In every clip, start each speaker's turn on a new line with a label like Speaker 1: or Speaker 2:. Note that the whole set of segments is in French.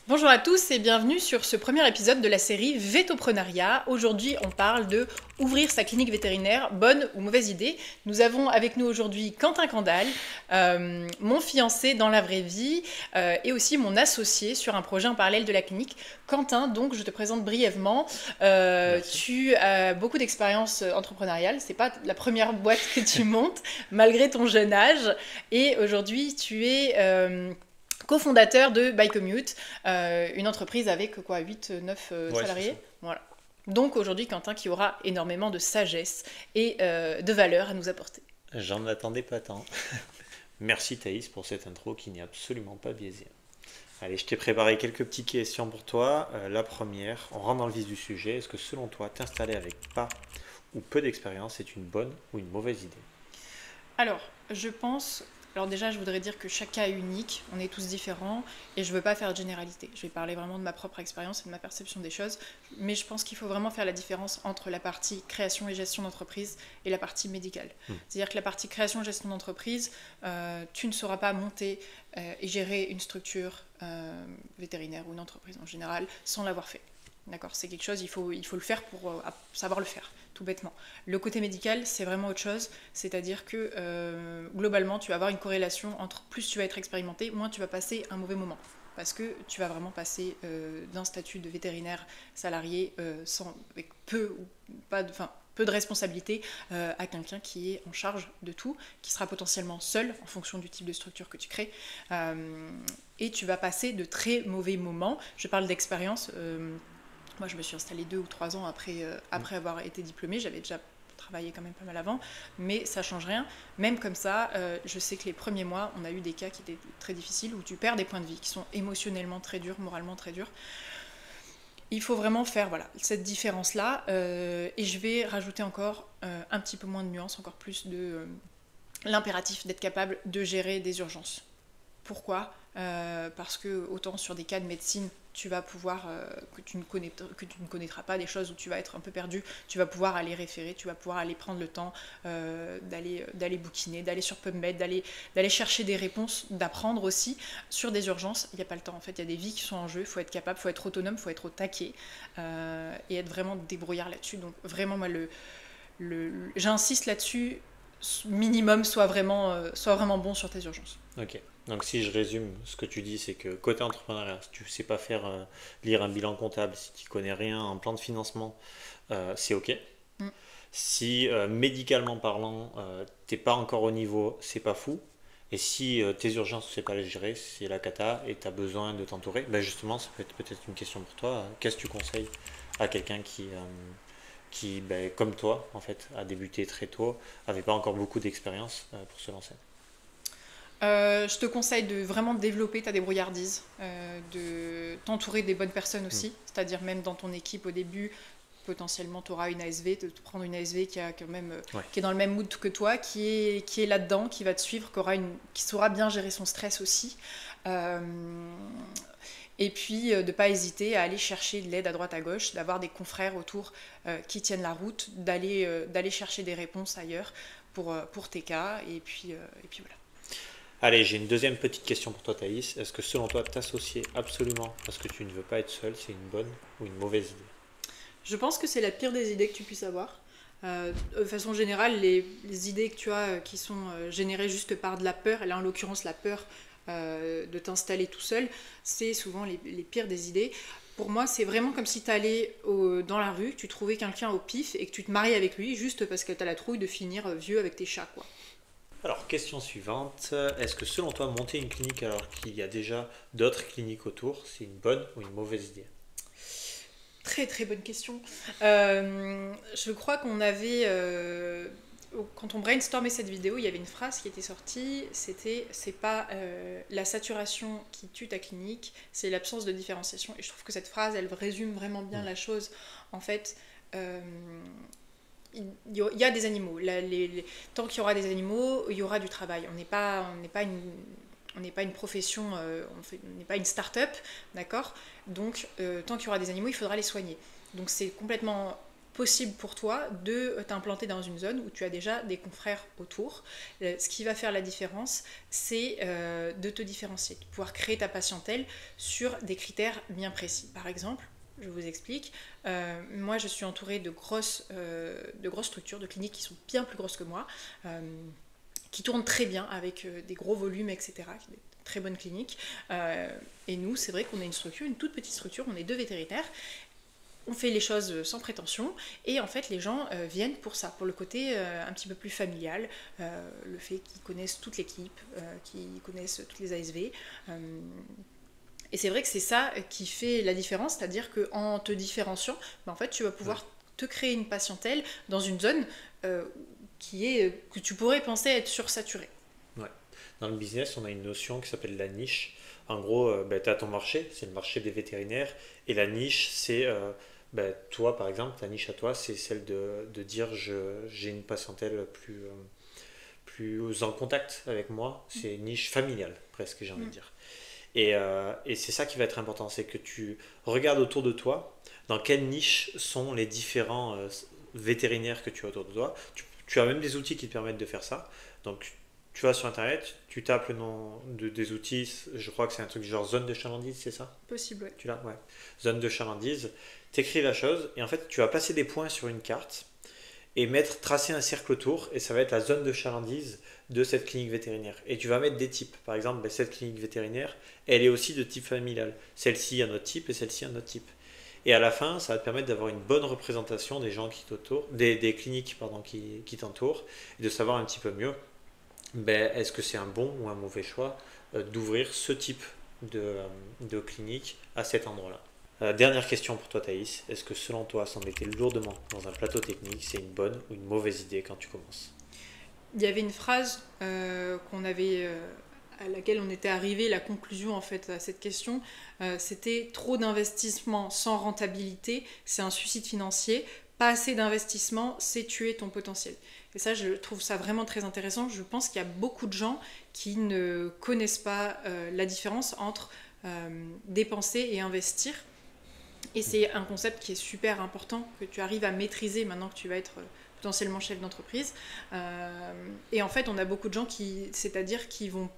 Speaker 1: Bonjour à tous et bienvenue sur ce premier épisode de la série Vétoprenariat. Aujourd'hui, on parle de ouvrir sa clinique vétérinaire, bonne ou mauvaise idée. Nous avons avec nous aujourd'hui Quentin Candal, mon fiancé dans la vraie vie et aussi mon associé sur un projet en parallèle de la clinique. Quentin, donc je te présente brièvement.
Speaker 2: Merci.
Speaker 1: Tu as beaucoup d'expérience entrepreneuriale. C'est pas la première boîte que tu montes malgré ton jeune âge. Et aujourd'hui, tu es cofondateur de ByCommute, une entreprise avec quoi, 8-9
Speaker 2: Ouais, c'est ça.
Speaker 1: salariés. Voilà. Donc aujourd'hui, Quentin qui aura énormément de sagesse et de valeur à nous apporter.
Speaker 2: J'en attendais pas tant. Merci Thaïs pour cette intro qui n'est absolument pas biaisée. Allez, je t'ai préparé quelques petites questions pour toi. La première, on rentre dans le vif du sujet. Est-ce que selon toi, t'installer avec pas ou peu d'expérience est une bonne ou une mauvaise idée?
Speaker 1: Alors, je pense. Alors déjà, je voudrais dire que chaque cas est unique, on est tous différents, et je ne veux pas faire de généralité. Je vais parler vraiment de ma propre expérience et de ma perception des choses, mais je pense qu'il faut vraiment faire la différence entre la partie création et gestion d'entreprise et la partie médicale. C'est-à-dire que la partie création et gestion d'entreprise, tu ne sauras pas monter et gérer une structure vétérinaire ou une entreprise en général sans l'avoir fait. D'accord, c'est quelque chose, il faut le faire pour savoir le faire, tout bêtement. Le côté médical, c'est vraiment autre chose, c'est-à-dire que globalement, tu vas avoir une corrélation entre plus tu vas être expérimenté, moins tu vas passer un mauvais moment. Parce que tu vas vraiment passer d'un statut de vétérinaire salarié avec peu ou pas de, enfin, peu de responsabilité à quelqu'un qui est en charge de tout, qui sera potentiellement seul en fonction du type de structure que tu crées. Et tu vas passer de très mauvais moments. Je parle d'expérience. Moi, je me suis installée 2 ou 3 ans après avoir été diplômée. J'avais déjà travaillé quand même pas mal avant, mais ça change rien. Même comme ça, je sais que les premiers mois, on a eu des cas qui étaient très difficiles, où tu perds des points de vie, qui sont émotionnellement très durs, moralement très durs. Il faut vraiment faire voilà, cette différence-là. Et je vais rajouter encore un petit peu moins de nuances, encore plus de l'impératif d'être capable de gérer des urgences. Pourquoi Parce que autant sur des cas de médecine, tu vas pouvoir, que tu ne connaîtras pas, des choses où tu vas être un peu perdu, tu vas pouvoir aller référer, tu vas pouvoir aller prendre le temps d'aller bouquiner, d'aller sur PubMed, d'aller chercher des réponses, d'apprendre aussi. Sur des urgences, il n'y a pas le temps. En fait, il y a des vies qui sont en jeu, il faut être capable, il faut être autonome, il faut être au taquet et être vraiment débrouillard là-dessus. Donc vraiment, moi, j'insiste là-dessus, minimum, sois vraiment bon sur tes urgences.
Speaker 2: Ok. Donc si je résume, ce que tu dis, c'est que côté entrepreneuriat, si tu ne sais pas faire lire un bilan comptable, si tu connais rien en plan de financement, c'est ok.
Speaker 1: Mm.
Speaker 2: Si médicalement parlant, t'es pas encore au niveau, c'est pas fou. Et si tes urgences, tu sais pas les gérer, c'est la cata et tu as besoin de t'entourer, ben justement, ça peut être peut-être une question pour toi. Qu'est-ce que tu conseilles à quelqu'un qui ben, comme toi, en fait, a débuté très tôt, avait pas encore beaucoup d'expérience pour se lancer?
Speaker 1: Je te conseille de vraiment développer ta débrouillardise, de t'entourer des bonnes personnes
Speaker 2: Hmm.
Speaker 1: aussi, c'est-à-dire même dans ton équipe au début, potentiellement tu auras une ASV, de te prendre une ASV qui, a quand même,
Speaker 2: Ouais.
Speaker 1: qui est dans le même mood que toi, qui est là-dedans, qui va te suivre, qui saura bien gérer son stress aussi. Euh, et puis de ne pas hésiter à aller chercher de l'aide à droite à gauche, d'avoir des confrères autour qui tiennent la route, d'aller chercher des réponses ailleurs pour tes cas, et puis voilà.
Speaker 2: Allez, j'ai une deuxième petite question pour toi, Thaïs. Est-ce que selon toi, t'associer absolument parce que tu ne veux pas être seul, c'est une bonne ou une mauvaise idée?
Speaker 1: Je pense que c'est la pire des idées que tu puisses avoir. De façon générale, les idées que tu as qui sont générées juste par de la peur, et là en l'occurrence la peur de t'installer tout seul, c'est souvent les pires des idées. Pour moi, c'est vraiment comme si tu allais dans la rue, tu trouvais quelqu'un au pif et que tu te mariais avec lui juste parce que tu as la trouille de finir vieux avec tes chats, quoi.
Speaker 2: Alors, question suivante. Est-ce que selon toi, monter une clinique alors qu'il y a déjà d'autres cliniques autour, c'est une bonne ou une mauvaise idée?
Speaker 1: Très très bonne question. Je crois qu'on avait, quand on brainstormait cette vidéo, il y avait une phrase qui était sortie, c'était c'est pas la saturation qui tue ta clinique, c'est l'absence de différenciation. Et je trouve que cette phrase, elle résume vraiment bien
Speaker 2: Hmm.
Speaker 1: la chose. En fait, euh, il y a des animaux. Tant qu'il y aura des animaux, il y aura du travail. On n'est pas une profession, on n'est pas une start-up, d'accord. Donc, tant qu'il y aura des animaux, il faudra les soigner. Donc, c'est complètement possible pour toi de t'implanter dans une zone où tu as déjà des confrères autour. Ce qui va faire la différence, c'est de te différencier, de pouvoir créer ta patientèle sur des critères bien précis. Par exemple, je vous explique, moi je suis entourée de grosses structures, de cliniques qui sont bien plus grosses que moi, qui tournent très bien avec des gros volumes, etc., des très bonnes cliniques. Et nous, c'est vrai qu'on est une structure, une toute petite structure, on est 2 vétérinaires. On fait les choses sans prétention et en fait les gens viennent pour ça, pour le côté un petit peu plus familial, le fait qu'ils connaissent toute l'équipe, qu'ils connaissent toutes les ASV. Et c'est vrai que c'est ça qui fait la différence, c'est-à-dire qu'en te différenciant, ben en fait tu vas pouvoir te créer une patientèle dans une zone que tu pourrais penser être sursaturée.
Speaker 2: Ouais. Dans le business, on a une notion qui s'appelle la niche. En gros, tu as ton marché, c'est le marché des vétérinaires, et la niche, c'est toi, par exemple, ta niche à toi, c'est celle de dire j'ai une patientèle plus en contact avec moi. C'est une niche familiale, presque, j'ai envie de dire. Et c'est ça qui va être important, c'est que tu regardes autour de toi dans quelle niche sont les différents vétérinaires que tu as autour de toi. Tu as même des outils qui te permettent de faire ça. Donc, tu vas sur Internet, tu tapes le nom des outils, je crois que c'est un truc genre zone de chalandise, c'est ça?
Speaker 1: Possible, ouais.
Speaker 2: Tu l'as? Ouais. Zone de chalandise, t'écris la chose, et en fait, tu vas placer des points sur une carte et tracer un cercle autour, et ça va être la zone de chalandise de cette clinique vétérinaire. Et tu vas mettre des types. Par exemple, cette clinique vétérinaire, elle est aussi de type familial. Celle-ci un autre type et celle-ci un autre type. Et à la fin, ça va te permettre d'avoir une bonne représentation des gens qui t'entourent, des cliniques qui t'entourent, et de savoir un petit peu mieux est-ce que c'est un bon ou un mauvais choix d'ouvrir ce type de clinique à cet endroit-là. Dernière question pour toi, Thaïs. Est-ce que selon toi, s'endetter lourdement dans un plateau technique, c'est une bonne ou une mauvaise idée quand tu commences?
Speaker 1: Il y avait une phrase qu'on avait, à laquelle on était arrivé, la conclusion en fait à cette question, c'était trop d'investissement sans rentabilité, c'est un suicide financier. Pas assez d'investissement, c'est tuer ton potentiel. Et ça, je trouve ça vraiment très intéressant. Je pense qu'il y a beaucoup de gens qui ne connaissent pas la différence entre dépenser et investir. Et c'est un concept qui est super important, que tu arrives à maîtriser maintenant que tu vas être potentiellement chef d'entreprise. Et en fait, on a beaucoup de gens qui vont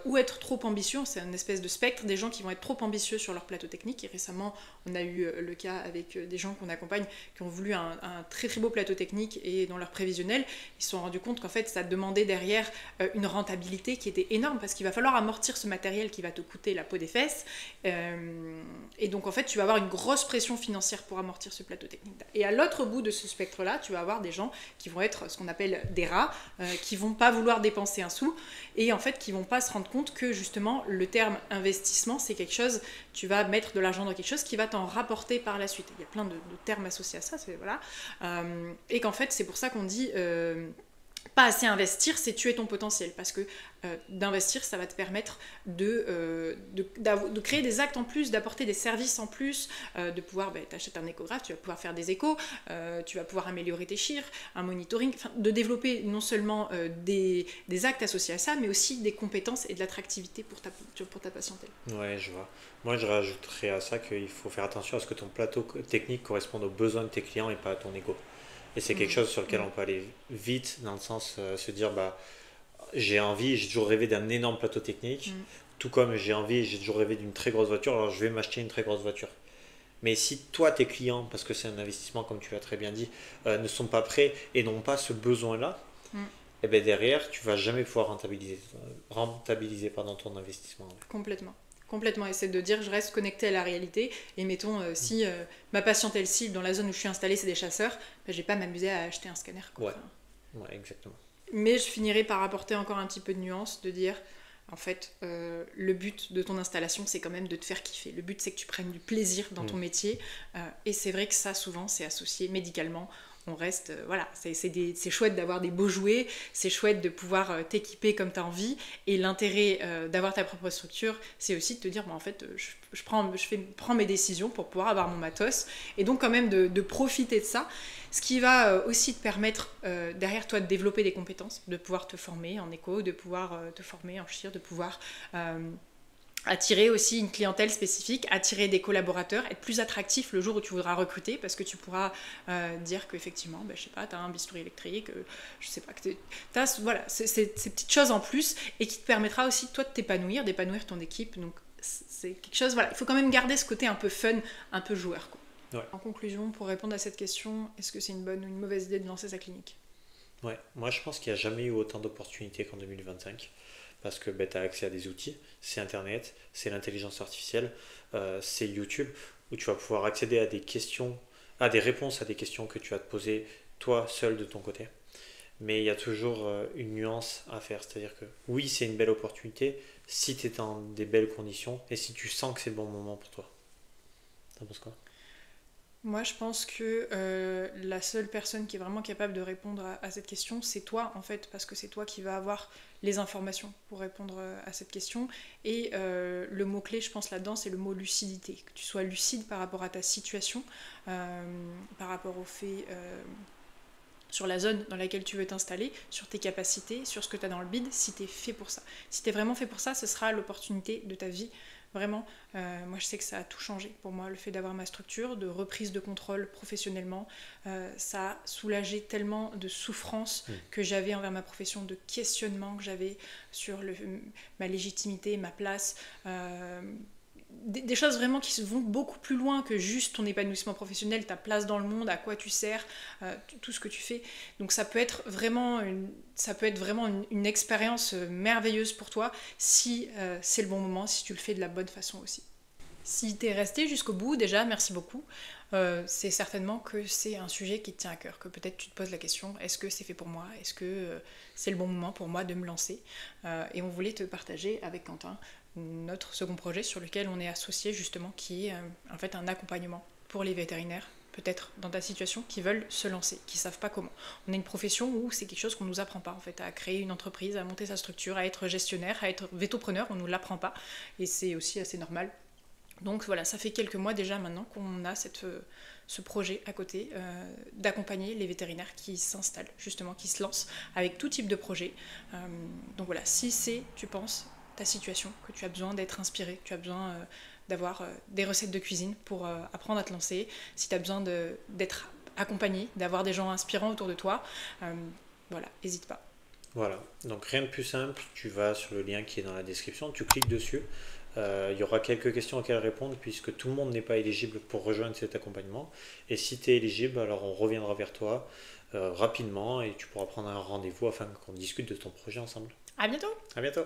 Speaker 1: ou être trop ambitieux, c'est une espèce de spectre, des gens qui vont être trop ambitieux sur leur plateau technique. Et récemment, on a eu le cas avec des gens qu'on accompagne qui ont voulu un très très beau plateau technique et dans leur prévisionnel, ils se sont rendus compte qu'en fait, ça demandait derrière une rentabilité qui était énorme parce qu'il va falloir amortir ce matériel qui va te coûter la peau des fesses. Et donc, en fait, tu vas avoir une grosse pression financière pour amortir ce plateau technique. Et à l'autre bout de ce spectre-là, tu vas avoir des gens qui vont être ce qu'on appelle des rats, qui vont pas vouloir dépenser un sou et en fait qui vont pas se rendre compte que justement le terme investissement c'est quelque chose, tu vas mettre de l'argent dans quelque chose qui va t'en rapporter par la suite. Il y a plein de termes associés à ça, voilà. Et qu'en fait c'est pour ça qu'on dit pas assez investir, c'est tuer ton potentiel parce que d'investir, ça va te permettre de créer des actes en plus, d'apporter des services en plus, de pouvoir, t'achètes un échographe, tu vas pouvoir faire des échos, tu vas pouvoir améliorer tes chiffres, un monitoring, de développer non seulement des actes associés à ça, mais aussi des compétences et de l'attractivité pour ta patientèle.
Speaker 2: Ouais, je vois. Moi, je rajouterais à ça qu'il faut faire attention à ce que ton plateau technique corresponde aux besoins de tes clients et pas à ton ego. Et c'est quelque chose sur lequel on peut aller vite, dans le sens se dire j'ai toujours rêvé d'un énorme plateau technique, tout comme j'ai toujours rêvé d'une très grosse voiture, alors je vais m'acheter une très grosse voiture. Mais si toi, tes clients, parce que c'est un investissement comme tu l'as très bien dit, ne sont pas prêts et n'ont pas ce besoin-là, et bien derrière, tu vas jamais pouvoir rentabiliser ton investissement.
Speaker 1: Complètement, essayer de dire je reste connecté à la réalité et mettons si ma patientèle cible dans la zone où je suis installée c'est des chasseurs, je vais pas m'amuser à acheter un scanner.
Speaker 2: Ouais, exactement.
Speaker 1: Mais je finirai par apporter encore un petit peu de nuance, de dire en fait le but de ton installation c'est quand même de te faire kiffer. Le but c'est que tu prennes du plaisir dans ton métier et c'est vrai que ça souvent c'est associé médicalement. On reste, voilà, c'est chouette d'avoir des beaux jouets, c'est chouette de pouvoir t'équiper comme tu as envie, et l'intérêt d'avoir ta propre structure, c'est aussi de te dire, en fait, je prends mes décisions pour pouvoir avoir mon matos, et donc quand même de profiter de ça, ce qui va aussi te permettre derrière toi de développer des compétences, de pouvoir te former en éco, de pouvoir te former en chir, de pouvoir attirer aussi une clientèle spécifique, attirer des collaborateurs, être plus attractif le jour où tu voudras recruter, parce que tu pourras dire qu'effectivement, je sais pas, tu as un bistouri électrique, je sais pas, que tu as voilà, ces petites choses en plus, et qui te permettra aussi, toi, de t'épanouir, d'épanouir ton équipe. Donc, c'est quelque chose, voilà, il faut quand même garder ce côté un peu fun, un peu joueur, quoi.
Speaker 2: Ouais.
Speaker 1: En conclusion, pour répondre à cette question, est-ce que c'est une bonne ou une mauvaise idée de lancer sa clinique?
Speaker 2: Ouais, moi je pense qu'il n'y a jamais eu autant d'opportunités qu'en 2025 parce que tu as accès à des outils, c'est Internet, c'est l'intelligence artificielle, c'est YouTube où tu vas pouvoir accéder à des questions, à des réponses à des questions que tu vas te poser toi seul de ton côté. Mais il y a toujours une nuance à faire, c'est-à-dire que oui, c'est une belle opportunité si tu es dans des belles conditions et si tu sens que c'est le bon moment pour toi. T'en penses quoi?
Speaker 1: Moi, je pense que la seule personne qui est vraiment capable de répondre à cette question, c'est toi, en fait, parce que c'est toi qui vas avoir les informations pour répondre à cette question. Et le mot-clé, je pense, là-dedans, c'est le mot lucidité. Que tu sois lucide par rapport à ta situation, par rapport au fait sur la zone dans laquelle tu veux t'installer, sur tes capacités, sur ce que tu as dans le bide, si tu es fait pour ça. Si tu es vraiment fait pour ça, ce sera l'opportunité de ta vie. Vraiment, moi je sais que ça a tout changé pour moi, le fait d'avoir ma structure, de reprise de contrôle professionnellement, ça a soulagé tellement de souffrances que j'avais envers ma profession, de questionnements que j'avais sur ma légitimité, ma place, des choses vraiment qui vont beaucoup plus loin que juste ton épanouissement professionnel, ta place dans le monde, à quoi tu sers, tout ce que tu fais. Donc ça peut être vraiment une expérience merveilleuse pour toi si c'est le bon moment, si tu le fais de la bonne façon aussi. Si tu es resté jusqu'au bout, déjà, merci beaucoup. C'est certainement que c'est un sujet qui te tient à cœur, que peut-être tu te poses la question, est-ce que c'est fait pour moi? Est-ce que c'est le bon moment pour moi de me lancer? Et on voulait te partager avec Quentin notre second projet sur lequel on est associé justement, qui est en fait un accompagnement pour les vétérinaires, peut-être dans ta situation, qui veulent se lancer, qui ne savent pas comment. On est une profession où c'est quelque chose qu'on ne nous apprend pas en fait, à créer une entreprise, à monter sa structure, à être gestionnaire, à être vétopreneur, on ne nous l'apprend pas, et c'est aussi assez normal. Donc voilà, ça fait quelques mois déjà maintenant qu'on a ce projet à côté d'accompagner les vétérinaires qui s'installent, justement, qui se lancent avec tout type de projet. Donc voilà, si c'est, tu penses, ta situation, que tu as besoin d'être inspiré, que tu as besoin d'avoir des recettes de cuisine pour apprendre à te lancer, si tu as besoin d'être accompagné, d'avoir des gens inspirants autour de toi, voilà, n'hésite pas.
Speaker 2: Voilà, donc rien de plus simple, tu vas sur le lien qui est dans la description, tu cliques dessus. Il y aura quelques questions auxquelles répondre puisque tout le monde n'est pas éligible pour rejoindre cet accompagnement. Et si tu es éligible, alors on reviendra vers toi rapidement et tu pourras prendre un rendez-vous afin qu'on discute de ton projet ensemble.
Speaker 1: À bientôt!
Speaker 2: À bientôt!